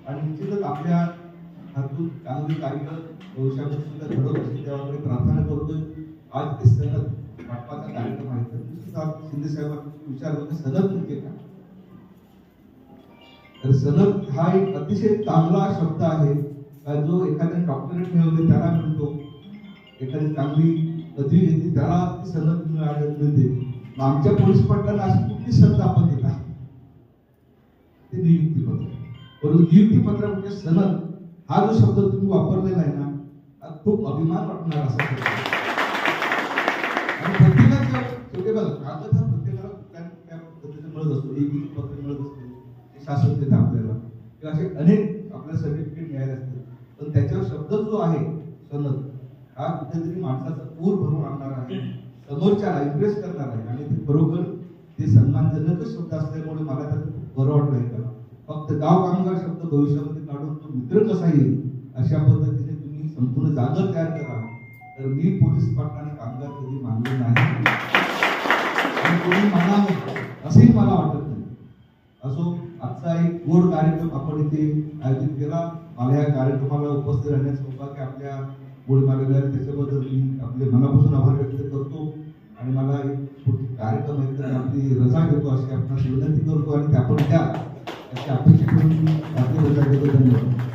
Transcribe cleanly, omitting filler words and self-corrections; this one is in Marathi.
आणि निश्चितच आपल्या हातून चांगली कार्य भविष्यामध्ये सुद्धा घडवत असेल त्याकडे प्रार्थना करतोय. आज ते सनद वाटपाचा कार्यक्रम आहे, तर निश्चितच शिंदे साहेबांनी विचारलं की सनद म्हणजे काय. तर सनद हा एक अतिशय चांगला शब्द आहे जो एखाद्या डॉक्टरेट मिळवले त्याला मिळतो, एखादी चांगली पदवी घेतली त्याला ती सनद मिळते. आमच्या पोलीस पाटलांना अशी कुठली सनद आपण देता, ते नियुक्तीपत्र. परंतु नियुक्तीपत्र म्हणजे सनद हा जो शब्द तुम्ही वापरलेला आहे ना, खूप अभिमान वाटणार असा शब्द. आणि प्रत्येकाच्या शेवटी बघा, कागद हा प्रत्येकाला कुठल्या पद्धतीने मिळत असतो, एक पत्र मिळत असते, शासन देतं आपल्याला, किंवा असे अनेक आपल्याला सर्टिफिकेट मिळाले असते. पण त्याच्यावर शब्द जो आहे सनद हा कुठेतरी माणसाचा पूर भरून आणणार आहे, समोरच्याला इम्प्रेस करणार आहे. आणि ते बरोबर ते सन्मानजनक शब्द असल्यामुळे मला त्याचं खूप बरं वाटलं का फक्त गाव कामगार शब्द भविष्यामध्ये काढून तो मित्र कसा येईल अशा पद्धतीने तुम्ही संपूर्ण जागा तयार करा. तर मी पोलीस पाटलाने कामगार कधी मानले नाही आणि कोणी मानावं असंही मला वाटत नाही. असो, आजचा एक गोड कार्यक्रम आपण इथे आयोजित केला. मला या कार्यक्रमाला उपस्थित राहण्याचं सौभाग्य आपल्या मुळे मानलेलं आहे, त्याच्याबद्दल मी आपले मनापासून आभार व्यक्त करतो. आणि मला एक कार्यक्रम आहे तर आपली रजा घेतो अशी आपणास विनंती करतो आणि आपण द्या अशी अपेक्षा करून आपली रजा घेतो. धन्यवाद.